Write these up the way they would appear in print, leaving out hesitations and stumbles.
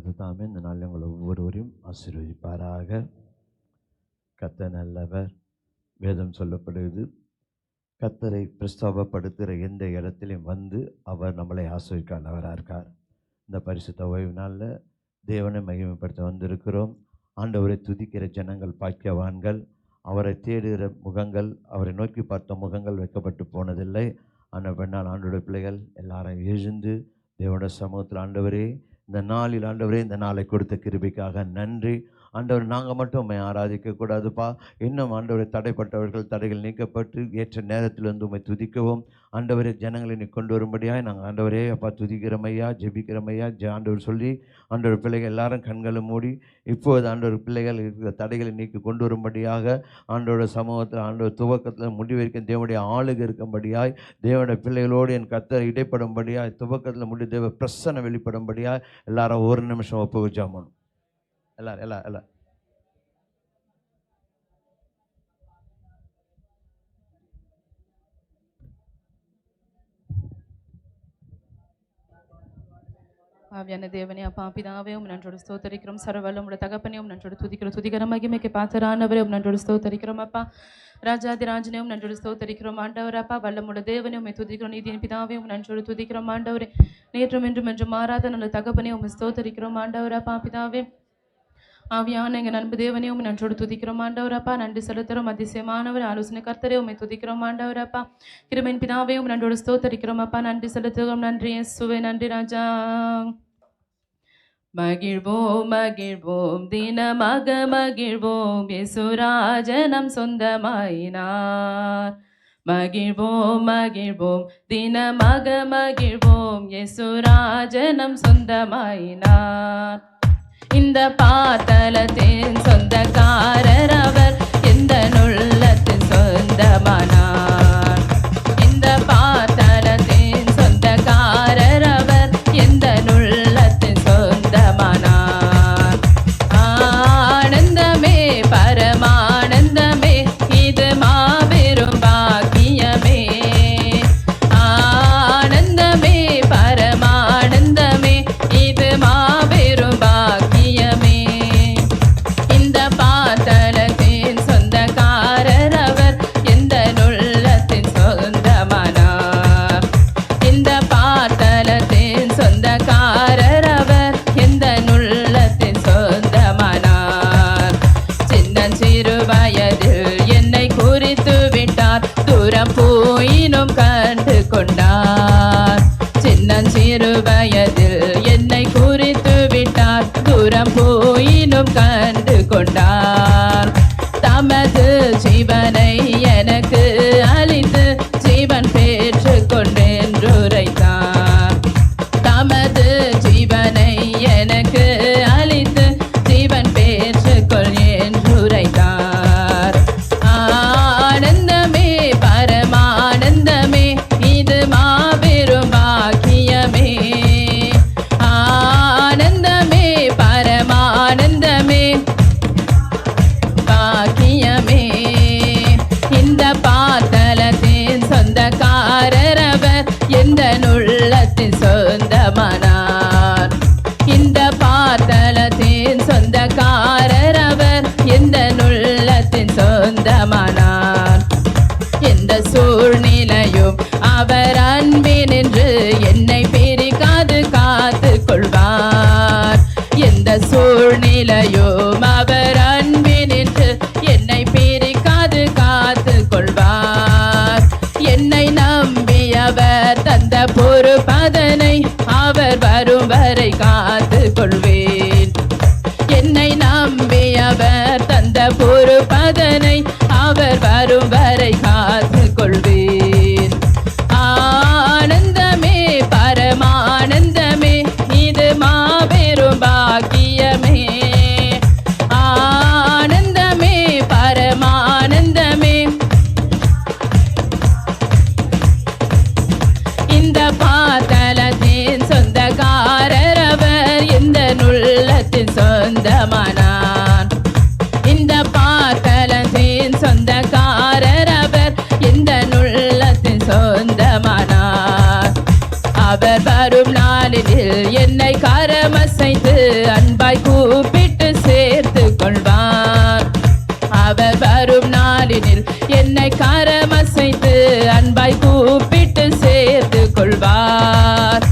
கர்த்தர் இந்த நாளில் உங்களை ஒவ்வொருவரையும் ஆசீர்வதிப்பாராக. கர்த்தர் நல்லவர். வேதம் சொல்லப்படுகிறது, கர்த்தரை பிரஸ்தாபப்படுத்துகிற எந்த இடத்திலையும் வந்து அவர் நம்மளை ஆசீர்வதிக்க நல்லவராக இருக்கார். இந்த பரிசுத்த ஓய்வு நாளில் தேவனை மகிமைப்படுத்த வந்திருக்கிறோம். ஆண்டவரை துதிக்கிற ஜனங்கள் பாக்கியவான்கள். அவரை தேடுகிற முகங்கள், அவரை நோக்கி பார்த்த முகங்கள் வைக்கப்பட்டு போனதில்லை. ஆனால் பெண்ணால் ஆண்டோட பிள்ளைகள் எல்லாரும் எழுந்து தேவனுடைய சமூகத்தில், ஆண்டவரே இந்த நாளில், ஆண்டவரே இந்த நாளை கொடுத்த கிருபைக்காக நன்றி. ஆண்டவர் நாங்கள் மட்டும் உண்மை ஆராதிக்கக்கூடாதுப்பா. இன்னும் ஆண்டவரை தடைப்பட்டவர்கள் தடைகள் நீக்கப்பட்டு ஏற்ற நேரத்தில் வந்து உண்மை துதிக்கவும் ஆண்டவரே ஜனங்களை நீ கொண்டு வரும்படியாக நாங்கள் ஆண்டவரே அப்பா துதிக்கிறமையா, ஜெபிக்கிறமையா. ஆண்டவர் சொல்லி ஆண்டவர் பிள்ளைகள் எல்லாரும் கண்களை மூடி இப்போது ஆண்டவர் பிள்ளைகள் இருக்கிற தடைகளை நீக்கி கொண்டு வரும்படியாக ஆண்டோட சமூகத்தில், ஆண்டவர் துவக்கத்தில் முடிவரைக்கும் தேவனுடைய ஆளுக இருக்கும்படியாய், தேவனுடைய பிள்ளைகளோடு என் கர்த்தர் இடைப்படும்படியாய், துவக்கத்தில் முடி தேவ பிரசன்னம் வெளிப்படும்படியாய் எல்லாரும் ஒரு நிமிஷம் ஒப்புவிச்சாமணும். எல்லாரும் ஆவியான தேவனே, அப்பா பிதாவே நன்றோடு ஸ்தோத்தரிக்கிறோம். சர்வவல்லமுடைய தகப்பனே நன்றோடு துதிக்கிறோம். துதிக்கிற மகிமைக்கு பாத்திரானவரே நன்றோடு ஸ்தோத்தரிக்கிறோம். அப்பா ராஜாதிராஜனே நன்றோடு ஸ்தோத்தரிக்கிறோம். ஆண்டவர் அப்பா வல்லமுடைய தேவனே உம்மை துதிக்கிறோம். நீதியின் பிதாவே நன்றோடு துதிக்கிறோம். ஆண்டவரே நேற்றும் இன்றும் என்று மாறாத நல்ல தகப்பனே உம்மை ஸ்தோத்தரிக்கிறோம். ஆண்டவர் அப்பா பிதாவே ஆவியான எங்கள் நண்பு தேவனே உம்மை நன்றோடு துதிக்கிறோம். ஆண்டவரப்பா நன்றி செலுத்துகிறோம். அதிசயமானவர் ஆலோசனை கர்த்தரே உம்மை துதிக்கிறோம். ஆண்டவரப்பா கிருபையின் பிதாவே உம்மை நன்றோடு ஸ்தோத்தரிக்கிறோம். அப்பா நன்றி செலுத்துகிறோம். நன்றி இயேசுவே, நன்றி ராஜா. மகிழ்வோம் மகிழ்வோம் தினமாக மகிழ்வோம், இயேசுராஜனம் சொந்தமாயினார். மகிழ்வோம் மகிழ்வோம் தினமாக மகிழ்வோம், இயேசுராஜனம் சொந்தமாயினார். இந்த பாத்தலத்தின் சொந்தக்காரர் அவர், எந்த உள்ளத்தின் சொந்தமானார். இந்த பாத்தலத்தின் சொந்தக்காரர் அவர், எந்த உள்ளத்தின் சொந்தமானார். ஆனந்தமே பரமானந்தமே, இது மாபெரும் பாக்கியமே. ஆனந்தமே பரமானந்தமே, இது மாபெரும் பாக்கியமே. இந்த பாத்தலத்தின் சொந்தக்காரர் அவர், எந்த உள்ளத்தின் சொந்தமானார். இந்த பாத்தலத்தின் சொந்தக்காரர் அவர், எந்த உள்ளத்தின் சொந்தமானார். சின்னஞ்சிறு வயதில் என்னை குறித்து விட்டார், தூரம் போயினும் கண்டு கொண்டார். சின்னஞ்சிறு வயதில் என்னை குறித்து விட்டார், தூரம் போயினும் கண்டு கொண்டார். தமது ஜீவனை எனக்கு அளித்து ஜீவன் பெற்று கொண்டென்றுரைத்தார். தமது ஜீவனை எனக்கு அளித்து ஜீவன் பெற்று கொள் என்றுரைத்தார். ஆனந்தமே பரமானந்தமே, இது மாபெரும் பாக்கியமே. ஆனந்தமே பரமானந்தமே பாக்கியமே. இந்த பாத்தலத்தின் சொந்தக்காரர் அவர், எந்த உள்ளத்தின் சொந்தமானார். இந்த பாத்தலத்தின் சொந்தக்காரர் அவர், எந்த உள்ளத்தின் சொந்தமானார். எந்த சூழ்நிலையும் அவர் அன்பினின்று என்னை பிரிக்காது காத்து கொள்வார். எந்த சூழ்நிலையும் அவர் அன்பினின்று என்னை பிரிக்காது காத்து கொள்வார். என்னை நம்பியவர் தந்த பொறுப்பதனை அவர் வரும் வரை காத்து கொள்வேன். என்னை நம்பியவர் தந்த பொறுப்பதனை அவர் வரும் வரை காத்து கொள்வேன். ஆனந்தமே பரமானந்தமே, இது மாபெரும் பாக்கியமே. ஆனந்தமே பரமானந்தமே. இந்த பாத்தலத்தின் சொந்தக்காரர் அவர், எந்த உள்ளத்தின் சொந்தமானார். இந்த பாத்தலத்தின் சொந்தக்காரர் அவர், எந்த உள்ளத்தின் சொந்தமானார். அவர் வரும் நாளில் என்னை கரம அசைத்து அன்பாய் கூப்பிட்டு சேர்த்து கொள்வார். அவர் வரும் நாளினில் என்னை கரமசைத்து அன்பாய் கூப்பிட்டு சேர்த்து கொள்வார்.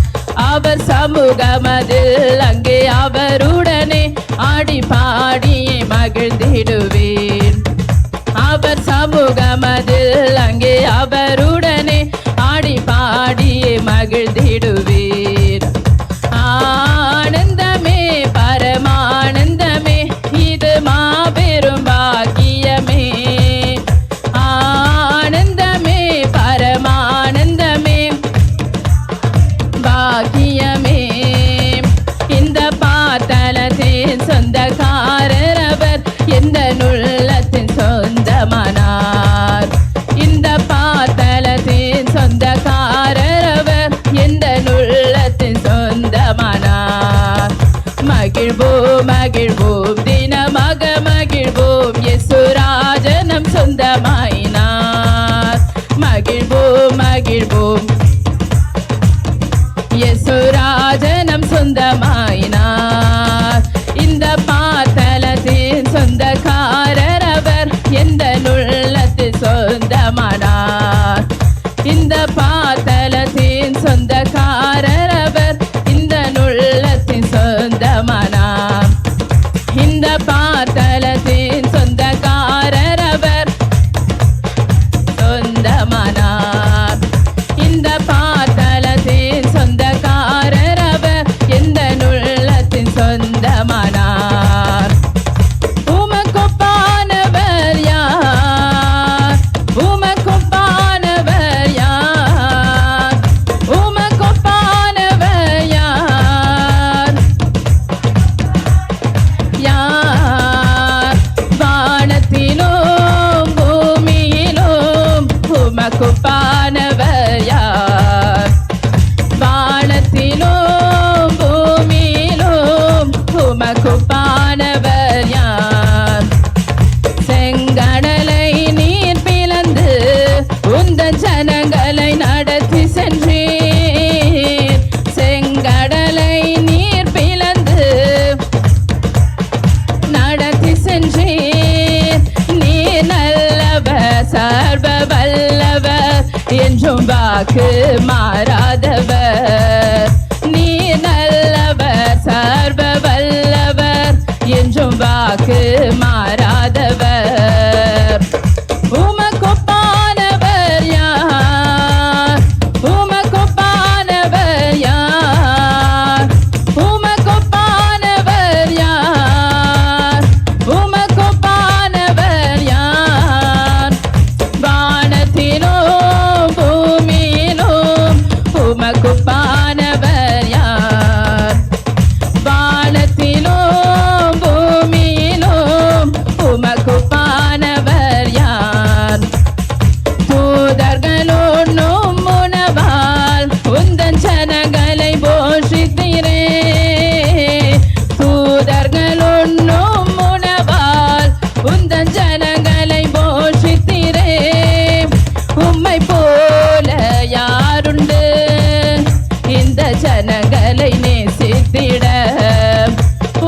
அவர் சமூகமதில் அங்கே அவருடனே ஆடி பாடியே மகிழ்ந்திடுவேன். அவர் சமூகமதில் அங்கே அவருடனே ஆடி பாடியே மகிழ்ந்திடுவேன். ஆனந்தமே பரமானந்தமே இது மாபெரும் பாக்கியமே. ஆனந்தமே பரமானந்தமே பாக்கியமே. இந்த பாத்தலத்தின் சொந்தக்காரர் அவர் எந்த உள்ளத்தின் சொந்தமானார். இந்த பாத்தலத்தின் சொந்தக்காரர் அவர் எந்த உள்ளத்தின் சொந்தமானார். மகிழ்வோம் மகிழ்வோம் தினமாக மகிழ்வோம் இயேசுராஜனம் சொந்தமாயினார். மகிழ்வோம் மகிழ்வோம் இயேசுராஜனம் சொந்தமாயினார். இந்த பாத்தலத்தின் சொந்தக்காரர் அவர் எந்த உள்ளத்தின் சொந்தமானார். இந்த பாத்தலத்தின் சொந்தக்காரர் அவர் இந்த உள்ளத்தின் சொந்தமானார். இந்த பாத்தலத்தின் சொந்தக்காரர் அவர் சொந்தமானார். இந்த பாத்தலத்தின் சொந்தக்காரர் அவர் எந்த உள்ளத்தின் சொந்தமானார். உமக்கொப்பானவர் யார்? உமக்கொப்பானவர் யார்? உமக்கொப்பானவர் யார்? யார்? வானத்திலும் பூமியிலும் உமக்கொப்பானவர் யார்? வானத்திலும் பூமியிலும் உமக்கொப்பானவர் யார்? செங்கடலை நீர் பிளந்து உந்தன் ஜனங்களை நடத்தி சென்றீர். செங்கடலை நீர் பிளந்து நடத்தி சென்றீர். நீர் நல்லவர் சர்வ வல்லவர் என்றும் வாக்கு மாறாதவர். நீர் நல்லவர் சர்வ வல்லவர் என்றும் வாக்கு மாறாதவர். உமக்கொப்பானவர் யார்? உமக்கொப்பானவர் யார்? உமக்கொப்பானவர் யார்? உமக்கொப்பானவர் யார்? வானத்திலும் பூமியிலும் உமக்கொப்பானவர் யார்? வானத்திலும் பூமியிலும் உமக்கொப்பானவர் யார்? தூதர்களும் உணவால் உந்தன் ஜனங்களை போஷித்தீரே. தூதர்களும் உணவால் உந்தன் ஜனங்களை போஷித்தீரே. உம்மை போல யாருண்டு இந்த ஜனங்களை நேசித்திட?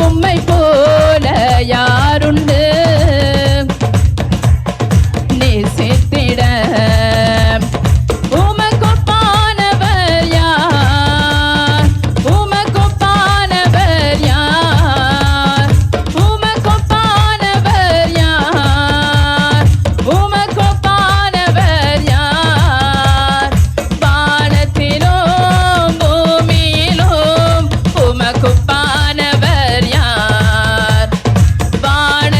உம்மை போல யாருண்டு நேசித்திட? உமக்கொப்பானவர் யார்? உமக்கொப்பானவர் யார்? உமக்கொப்பானவர் யார்? உமக்கொப்பானவர் யார்? வானத்திலும் பூமியிலும் உமக்கொப்பானவர் யார்? வான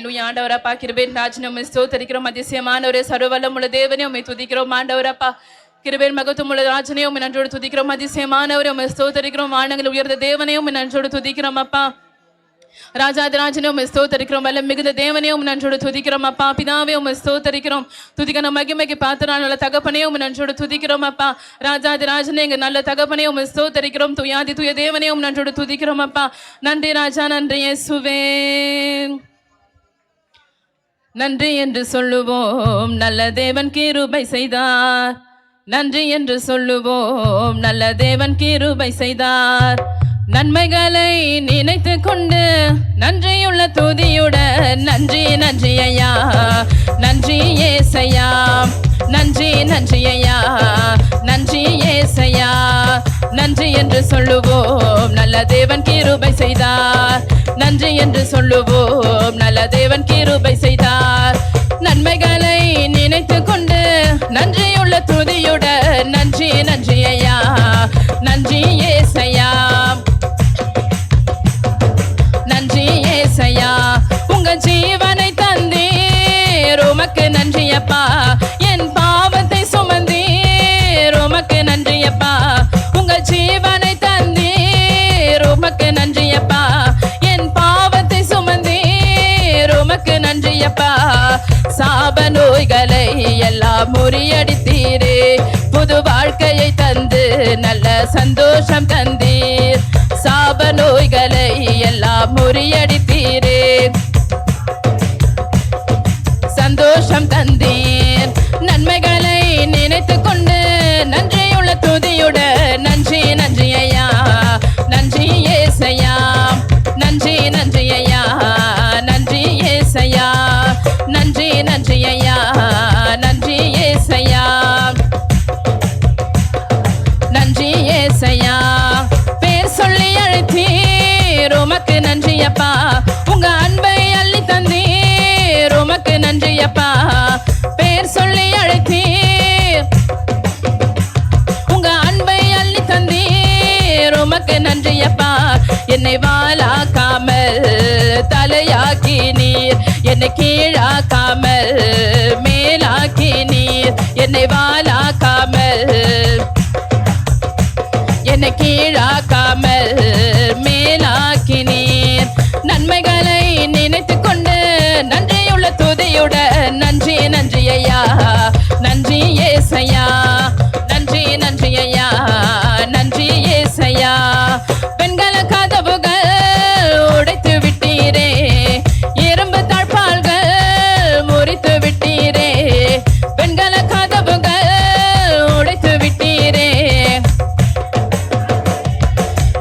ஹalleluya ஆண்டவரப்பா கிருபையின் ராஜனே உம்மை ஸ்தோத்திரிக்கிறோம் அதிசயமானவரே சர்வவல்லமுள்ள தேவனே உம்மை துதிக்கிறோம் ஆண்டவரப்பா கிருபையின் மகத்துவமுள்ள ராஜனே உம்மை நன்றியோடு துதிக்கிறோம் அதிசயமானவரே உம்மை ஸ்தோத்திரிக்கிறோம் வானங்களில் உயர்ந்த தேவனே உம்மை நன்றியோடு துதிக்கிறோம் அப்பா ராஜாதிராஜனே உம்மை ஸ்தோத்திரிக்கிறோம் வல்ல மிகுந்த தேவனே உம்மை நன்றியோடு துதிக்கிறோம் அப்பா பிதாவே உம்மை ஸ்தோத்திரிக்கிறோம் துதிக்கன மகிமைக்கு பாத்திரமான நல்ல தகப்பனே உம்மை நன்றியோடு துதிக்கிறோம் அப்பா ராஜாதிராஜனே எங்க நல்ல தகப்பனே உம்மை ஸ்தோத்திரிக்கிறோம் துயாதி துய தேவனே உம்மை நன்றியோடு துதிக்கிறோம் அப்பா நன்றி ராஜா நன்றி இயேசுவே நன்றி என்று சொல்லுவோம் நல்ல தேவன் கிருபை செய்தார் நன்றி என்று சொல்லுவோம் நல்ல தேவன் கிருபை செய்தார் நன்மைகளை நினைத்து கொண்டு நன்றியுள்ள துதியுடன் நன்றி நன்றி ஐயா நன்றி ஏசையா நன்றி நன்றி ஐயா நன்றி ஏசையா நன்றி என்று சொல்லுவோம் நல்ல தேவன் கிருபை செய்தார் நன்றி என்று சொல்லுவோம் நல்ல தேவன் கிருபை செய்தார் நன்மைகளை நினைத்து கொண்டு நன்றியுள்ள துதியுடன் நன்றி நன்றி ஐயா நன்றி ஏசையா நன்றி ஏசையா உங்க ஜீவனை தந்தீர் உமக்கு நன்றி அப்பா என் பாவத்தை சுமந்தீர் உமக்கு நன்றி அப்பா உங்க ஜீவனை தந்தீர் உமக்கு நன்றி அப்பா என் பாவத்தை சுமந்தீர் உமக்கு நன்றி அப்பா சாப நோய்களை எல்லாம் முறியடித்தீரே புது வாழ்க்கையை தந்து நல்ல சந்தோஷம் தந்தீர் சாப நோய்களை எல்லாம் முறியடித்தீரே சந்தோஷம் தந்தீர் நன்மைகளை நினைத்து கொண்டு நன்றியுள்ள துதியுடன் நன்றி நன்றி ஐயா நன்றி ஏசையா நன்றி நன்றி ஐயா நன்றி ஏசையா நன்றி நன்றி ஐயா நன்றி ஏசையா நன்றி ஏசையா பேர் சொல்லி அழைத்தீர் உமக்கு நன்றி அப்பா உங்க அன்பை அள்ளி தந்தீர் உமக்கு நன்றி அப்பா பேர் சொல்லி அழைத்தீர் உங்க அன்பை அள்ளி தந்தீர் உமக்கு நன்றி அப்பா என்னை வாளாக்காமல் தலையாக்கி நீர் என்னை கீழாக்காமல் மேலாக்கி நீர் என்னை வாளாக்காமல் என்னை கீழாக்காமல் மேலாக்கி நீர் நன்மைகளை நினைத்து கொண்டு நன்றியுள்ள துதியுடன் நன்றி நன்றி ஐயா நன்றி ஏசையா நன்றி நன்றி ஐயா நன்றி ஏசையா பெண்கள கதவுகள் உடைத்து விட்டீரே இரும்பு தாழ்பால்கள் முறித்து விட்டீரே பெண்கள கதவுகள் உடைத்து விட்டீரே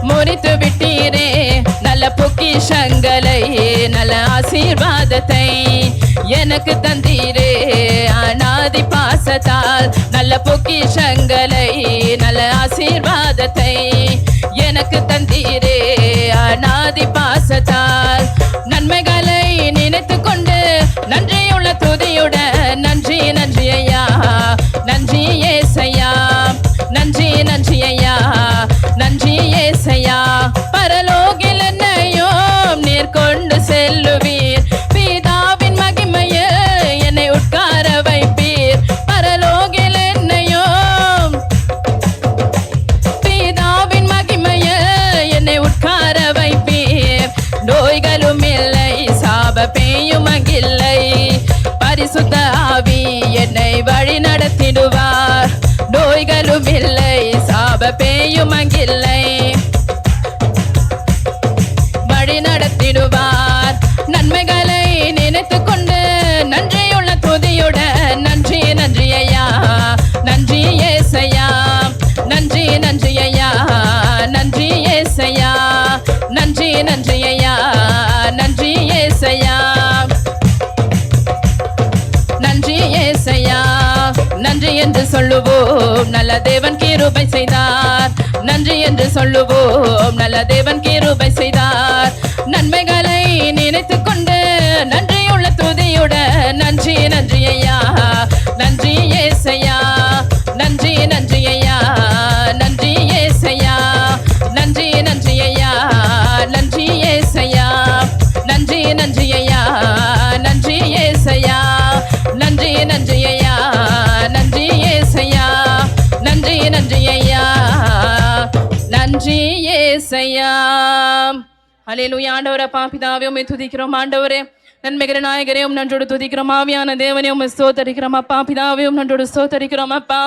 முறித்து விட்டீரே நல்ல பொக்கிஷங்களை நல்ல ஆசீர்வாதத்தை எனக்கு தந்தீரே அநாதி பாசத்தால் நல்ல பொக்கிஷங்களை நல்ல ஆசீர்வாதத்தை எனக்கு தந்தீரே அநாதி பாசத்தால் நன்மைகளை நினைத்து கொண்டு நன்றியுள்ள துதியுடன் நன்றி நன்றி ஐயா நன்றி ஏசையா நன்றி நன்றி ஐயா நன்றி ஏசையா பரலோகில் என்னையும் நீர் கொண்டு செல்லுவீர் பிதாவின் மகிமையில் என்னை உட்கார வைப்பீர் பரலோகில் என்னையும் பிதாவின் மகிமையில் என்னை உட்கார வைப்பீர் நோய்களும் இல்லை சாப பேயும் அங்கில்லை பரிசுத்த ஆவி என்னை வழி நடத்திடுவார் நோய்களும் இல்லை சாப பேயும் அங்கில்லை வழி நடத்திடுவார் நன்மைகளை நினைத்து கொண்டு நன்றியுள்ள துதியுடன் நன்றி நன்றி ஐயா நன்றி ஏசையா நன்றி நன்றி ஐயா நன்றி ஏசையா நன்றி நன்றி ஐயா நன்றி ஏசையா நன்றி ஏசையா நன்றி என்று சொல்லுவோம் நல்ல தேவன் கிருபை செய்தார் நன்றி என்று சொல்லுவோம் நல்ல தேவன் கிருபை செய்தார் நன்மைகளை நினைத்து கொண்டு நன்றியுள்ள துதியுடன் நன்றி நன்றி ஐயா நன்றி ஏசையா நன்றி நன்றி ஐயா நன்றி ஏசையா நன்றி நன்றி ஐயா நன்றி ஏசையா நன்றி நன்றி ஐயா ஏசையா. ஹல்லேலூயா. ஆண்டவரே அப்பா பிதாவே உம்மை துதிக்கிறோம். ஆண்டவரே நன்மைகிற நாயகரே உம் நன்றோடு துதிக்கிறோம். ஆவியான தேவனே உம்மை ஸ்தோத்தரிக்கிறோம் அப்பா. பிதாவே உம் நன்றோடு ஸ்தோத்தரிக்கிறோம் அப்பா.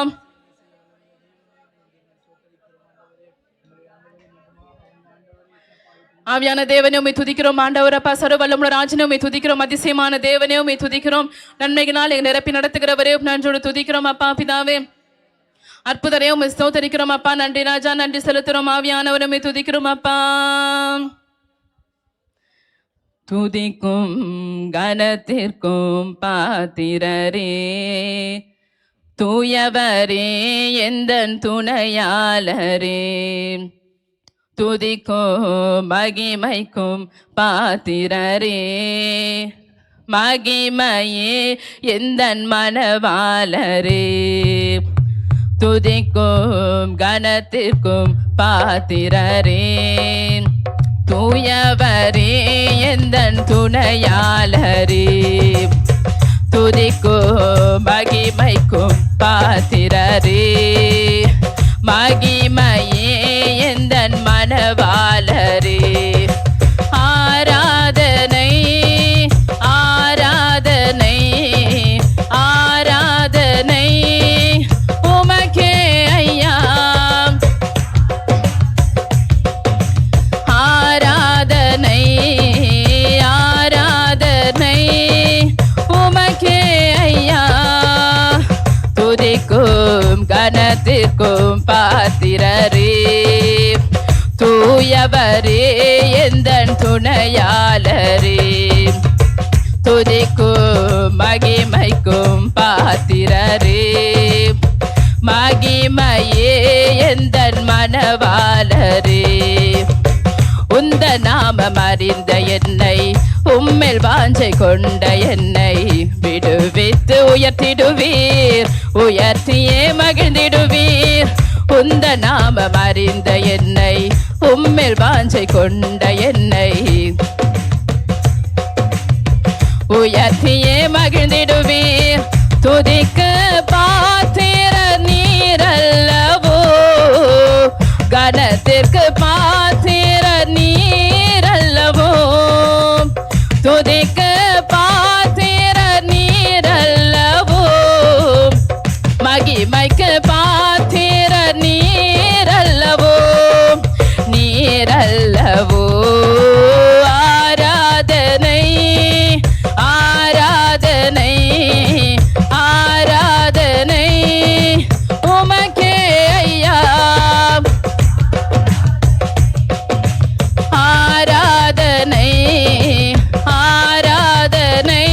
ஆவியான தேவனே உம்மை துதிக்கிறோம். ஆண்டவர் அப்பா சர்வவல்லமுள்ள ராஜனே உம்மை துதிக்கிறோம். அதிசயமான தேவனே உம்மை துதிக்கிறோம். நன்மைகளால் எங்களை நிரப்பி நடத்துகிறவரே நன்றோடு துதிக்கிறோம் அப்பா. பிதாவே அற்புதரே உம்மை ஸ்தோத்தரிக்கிறோம் அப்பா. நன்றி ராஜா, நன்றி செலுத்துறோம். ஆவியானவர் உம்மை துதிக்கிறோம் அப்பா. துதிக்கும் கனத்திற்கும் பாத்திரரே, தூயவரே எந்தன் துணையாளரே, துதிக்கும் மகிமைக்கும் பாத்திரரே, மகிமையே எந்தன் மனவாளரே, துதிக்கும் கனத்திற்கும் பாத்திரரே, தூயவரே எந்தன் துணையாளரே, துதிக்கும் மகிமைக்கும் பாத்திரரே, மகிமையே எந்தன் மனவாளரே. ஆராதனை ஆராதனை ஆராதனை உமக்கே ஐயா, ஆராதனை ஆராதனை உமக்கே ஐயா, துதிக்கும் கனத்திற்கும் பாத்திரரே, தூயவரே எந்தன் துணையாளரே, துதிக்கும் மகிமைக்கும் பாத்திரரே, மகிமையே எந்தன் மனவாளரே. உந்த நாமம் அறிந்த என்னை, உம்மில் வாஞ்சை கொண்ட என்னை விடுவித்து உயர்த்திடுவீர், உயர்த்தியே மகிழ்ந்திடுவீர். உந்த நாமம் அறிந்த என்னை, உம்மில் வாஞ்சை கொண்ட என்னை உயர்த்தியே மகிழ்ந்திடுவீர். துதிக்க பாத்திர நீரல்லவோ, கனத்திற்கு பாத்திர நீரல்லவோ, துதிக்க பாத்திர நீரல்லவோ, மகிமைக்கு பாத்திர நீரல்லவோ, நீரல்லவோ. ஆராதனை ஆராதனை ஆராதனை உமக்கே ஐயா, ஆராதனை ஆராதனை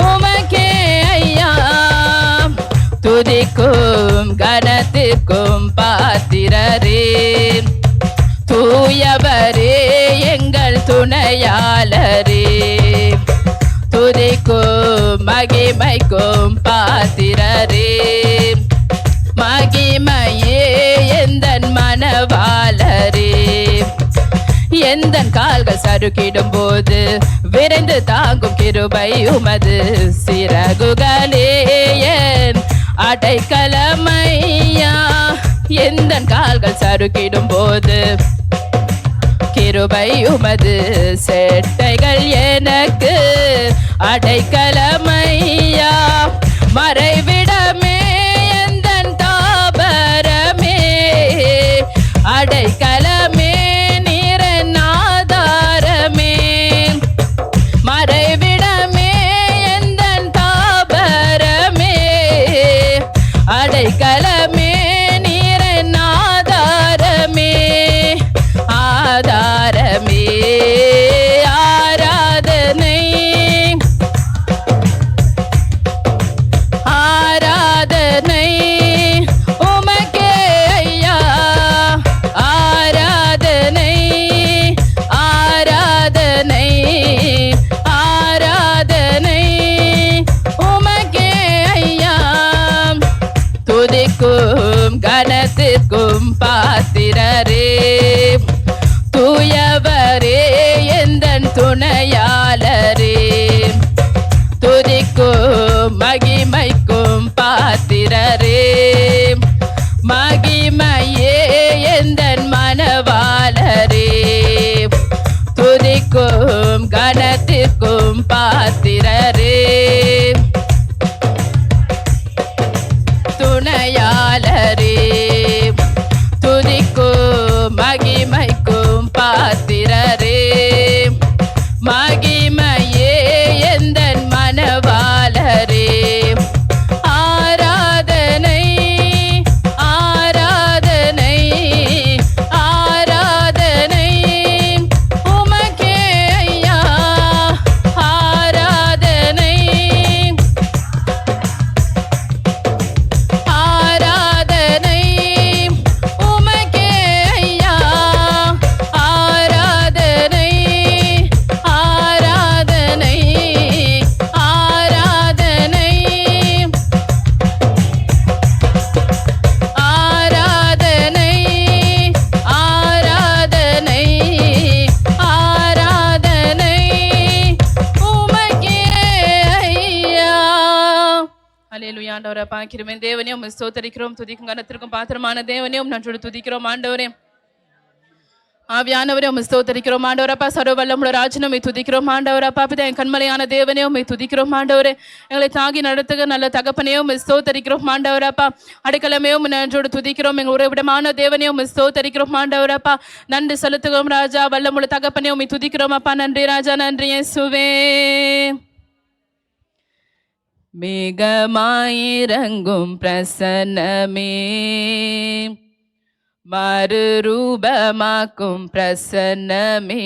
உமக்கே ஐயா, துதிக்கும் கனத்திற்கும் பாத்திரரே, தூயவரே எங்கள் துணையாளரே, துதிக்கும் மகிமைக்கும் பாத்திரரே, மகிமையே எந்தன் மனவாளரே. எந்தன் கால்கள் சறுக்கிடும் போது விரைந்து தாங்கும் கிருபை உமது சிறகுகளே என் அடைக்கலமையா. எந்தன் கால்கள் சறுக்கிடும் போது கிருபை உமது செட்டைகள் எனக்கு அடைக்கலமையா. மறைவிடமே எந்தன் தாபரமே, அடைக்கலமே நீரன் ஆதாரமே. மறைவிடமே எந்தன் தாபரமே, அடைக்கலமே நீரன் ஆதாரமே, ஆதாரமே. ஆராதனை ஆராதனை உமக்கே ஐயா, ஆராதனை ஆராதனை ஆராதனை உமக்கே ஐயா, துதிக்கும் கனத்திற்கும் பாத்திரரே, தூயவரே எந்தன் துணையாளரே, துதிக்கும் மகிமைக்கும் பாத்திரரே, மகிமையே எந்தன் மனவாளரே. பாத்திரரே, துணையாளரே, துதிக்கும் மகிமைக்கும் பாத்திரரே, மகிமையே எந்தன் மனவாளரே, ஆராதனை ஆராதனை ஆராதனை உமக்கே ஐயா, ஆராதனை ஆராதனை உமக்கே ஐயா, ஆராதனை ஆராதனை ஆராதனை ஆராதனை ஆராதனை ஆராதனை உமக்கே ஐயா. அல்லேலூயா. ஆண்டவரே பாக்கிரமே தேவனே உம்மை ஸ்தோத்திரிக்கிறோம், துதிக்கும் கனத்திற்கும் பாத்திரமான தேவனே உம்மை நன்றோடு துதிக்கிறோம். ஆண்டவரே ஆவியானவரே உம்மை ஸ்தோத்திரிக்கிறோம். ஆண்டவரப்பா சர்வ வல்லமுள்ள ராஜனே உம்மை துதிக்கிறோம். ஆண்டவரப்பா பிதா என் கண்மலையான தேவனே உம்மை துதிக்கிறோம். ஆண்டவரே எங்களை தாங்கி நடத்துக நல்ல தகப்பனே உம்மை ஸ்தோத்திரிக்கிறோம். ஆண்டவரப்பா அடைக்கலமே உம்மை நன்றோடு துதிக்கிறோம். எங்கள் உறைவிடமான தேவனே உம்மை ஸ்தோத்திரிக்கிறோம். ஆண்டவரப்பா நன்றி செலுத்துகிறோம் ராஜா, வல்லமுள்ள தகப்பனே உம்மை துதிக்கிறோம். அப்பா நன்றி ராஜா, நன்றி இயேசுவே. மேகமாயிரங்கும் பிரசன்னமே, மறுரூபமாக்கும் பிரசன்னமே,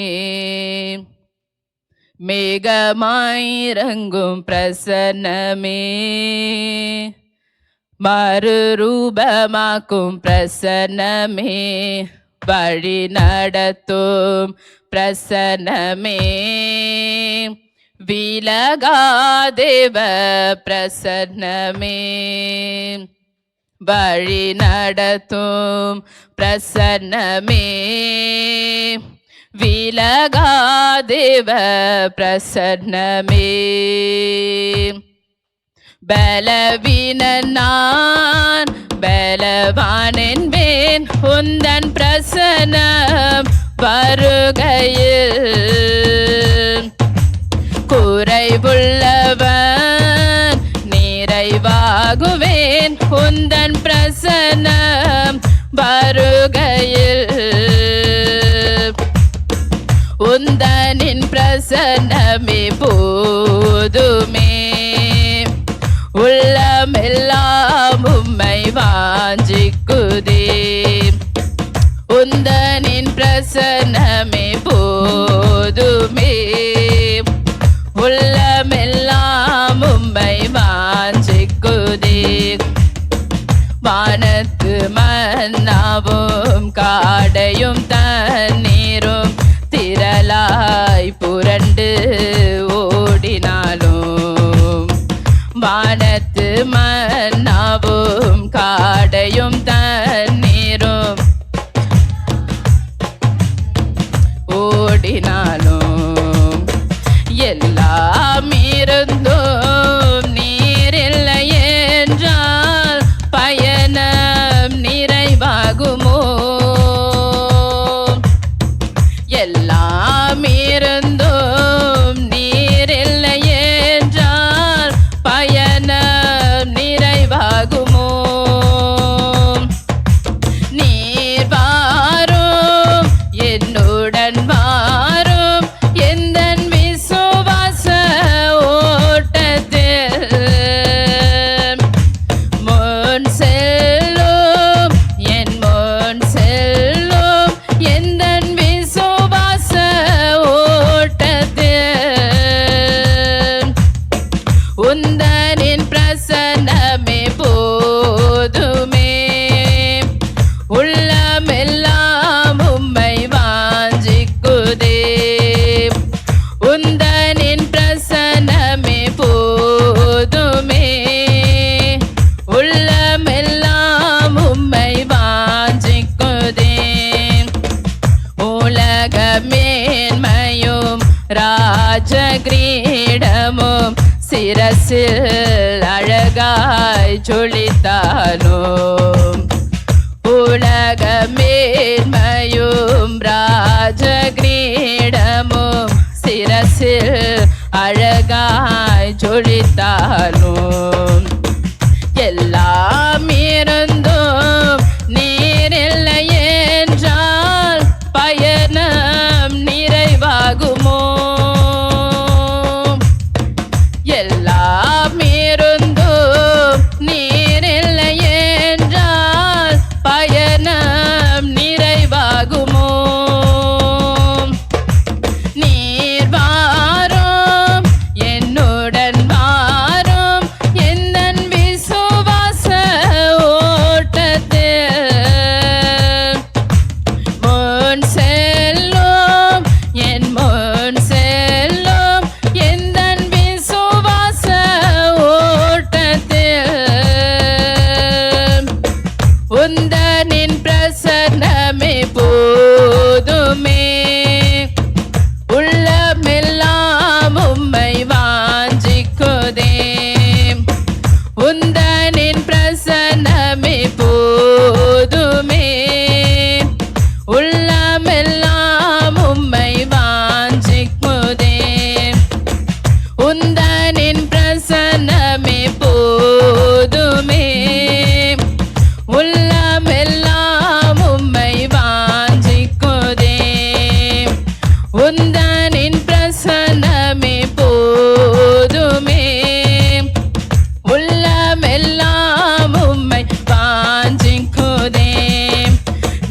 மேகமாயிரங்கும் பிரசன்னமே, மறுரூபமாக்கும் பிரசன்னமே, வழி நடத்தும் பிரசன்னமே, விலகாதேவ பிரசன்னமே, வழி நடத்தும் பிரசன்னமே, விலகாதேவ பிரசன்னமே, பலவீன நான் பலவான் என்பேன் உந்தன் பிரசன்னம் வருகையில், குறைவுள்ளவன் நிறைவாகுவேன் உந்தன் பிரசன்னம் வருகையில், உந்தனின் பிரசன்னமே போதுமே, உள்ளமெல்லாம் உம்மை வாஞ்சிக்குதே, உந்தனின் பிரசன்னமே போதுமே, உள்ளமெல்லாம் உம்மை வாஞ்சிக்குதே, வானத்து மன்னாவும் காடையும் தண்ணீரும் திரளாய் புரண்டு ஓடினாலும், வானத்து மன்னாவும் காடையும் தண்ணீரும் ஓடினாலும், எல்லாம் இருந்தும் நீரில்லை என்றால் பயணம் நிறைவாகுமோ, எல்லாம் இருந்தும் நீரில்லை என்றால் பயணம் நிறைவாகுமோ, நீர் வாரும் என்னுடன் வாரும் எந்தன் விசுவாச ஓட்டத்தில், முன் செல்லும் என் முன் செல்லும் எந்தன் விசுவாச ஓட்டத்தில், உந்தனின் பிரசன்னமே போதுமே, உள்ளமெல்லாம் உம்மை வாஞ்சிக்குதே, உந்தனின் பிரசன்னமே போதுமே, உள்ளமெல்லாம் உம்மை வாஞ்சிக்குதே, உலக மேன்மையும் ராஜகிரீடமும் சிரசில் அழகாய் ஜொலித்தாலும், உலக மேன்மையும் ராஜகிரீடமும் சிரசில் அழகாய் ஜொலித்தாலும் எல்லாம் இருந்தும் நீரில்லை என்றால் பயணம் நிறைவாகுமோ? எல்லாம் இருந்தும் நீரில்லை என்றால் பயணம் நிறைவாகுமோ? நீர் வாரும் என்னுடன் வாரும் எந்தன் விசுவாச ஓட்டத்தில் முன் செல்லும் என் முன் செல்லும் எந்தன் விசுவாச ஓட்டத்தில் உந்தனின் பிரசன்னமே போதுமே. உள்ளமெல்லாம் உம்மை வாஞ்சிக்குதே. உந்தனின் பிரசன்னமே போதுமே. உள்ளமெல்லாம் உம்மை வாஞ்சிக்குதே. உந்தனின் பிரசன்னமே போதுமே. உள்ளமெல்லாம் உம்மை வாஞ்சிக்குதே. உந்தனின் பிரசன்னமே போதுமே. உள்ளமெல்லாம் உம்மை வாஞ்சிக்குதே.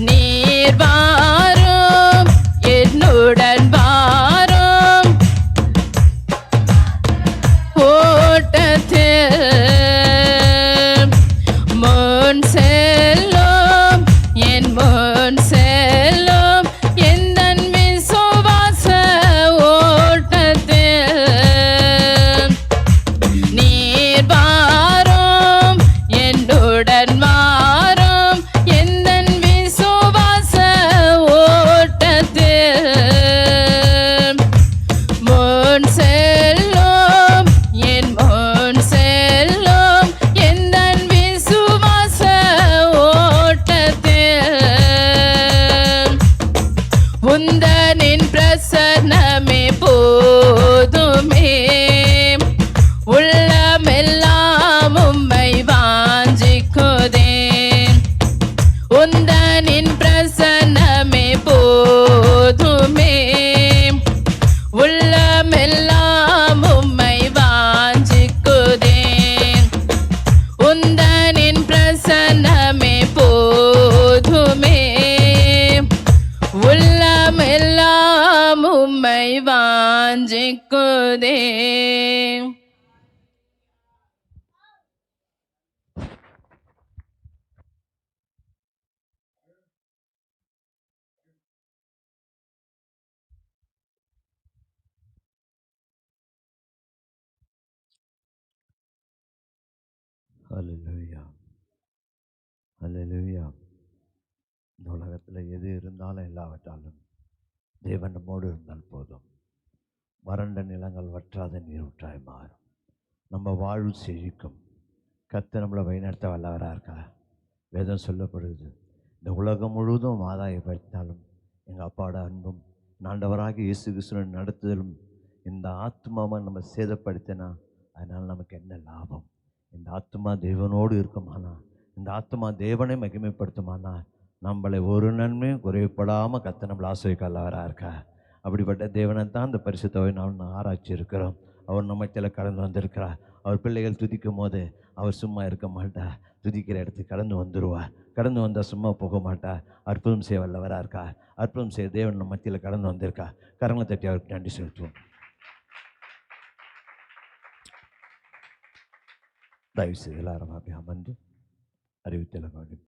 நீர் வாரும் என்னுடன் வாரும் ஓட்டத்தில் முன் செல்லும் என் முன் செல்லும் எந்தன் விசுவாச ஓட்டத்தில் நீர் வாரும் என்னுடன் வாரும் எந்தன் விசுவாச ஓட்டத்தில் முன் செல்லும் என் முன் செல்லும் எந்தன் விசுவாச ஓட்டத்தில் உந்தனின் பிரசன்னமே போதுமே. உள்ளமெல்லாம் உம்மை வாஞ்சிக்குதே. உந்தனின் பிரசன்னமே போதுமே. உள்ளமெல்லாம் உம்மை வாஞ்சிக்குதே. உந்தனின் பிரசன்னமே போதுமே. உள்ளமெல்லாம் உம்மை வாஞ்சிக்குதே. ஹல்லேலூயா, ஹல்லேலூயா. இந்த உலகத்தில் எது இருந்தாலும் இல்லாவிட்டாலும் தேவன் நம்மோடு இருந்தால் போதும். வறண்ட நிலங்கள் வற்றாத நீரூற்றாய் மாறும். நம்ம வாழ்வு செழிக்கும். கர்த்தர் நம்மளை வழிநடத்த வல்லவராக இருக்கா. வேதம் சொல்லப்படுது, இந்த உலகம் முழுவதும் ஆதாயப்படுத்தினாலும் எங்கள் அப்பாவோட அன்பும் ஆண்டவராகிய இயேசு கிறிஸ்துவின் நடத்துதலும் இந்த ஆத்மாவை நம்ம சேதப்படுத்தினா அதனால் நமக்கு என்ன லாபம்? இந்த ஆத்மா தேவனோடு இருக்குமானா, இந்த ஆத்மா தேவனை மகிமைப்படுத்துமானா நம்மளை ஒரு நன்மையும் குறைவுபடாமல் கர்த்தர் நம்மளை ஆசீர்வதிக்க வல்லவராக இருக்கா. அப்படிப்பட்ட தேவனை தான் இந்த பரிசுத்தவை நாம் ஆராய்ச்சி இருக்கிறோம். அவர் நம்மத்தில் கடந்து வந்திருக்கிறார். அவர் பிள்ளைகள் துதிக்கும் போது அவர் சும்மா இருக்க மாட்டார். துதிக்கிற இடத்துக்கு கடந்து வந்துடுவார். கடந்து வந்தால் சும்மா போக மாட்டார். அற்புதம் செய்ய வல்லவராக இருக்கா. அற்புதம் செய்ய தேவன் நம்ம மத்தியில் கடந்து வந்திருக்கா. கரங்களை தட்டி அவருக்கு நன்றி செலுத்துவோம். தயவு செய்து எல்லாரும் அப்படி அமர்ந்து அறிவித்தல வேண்டும்.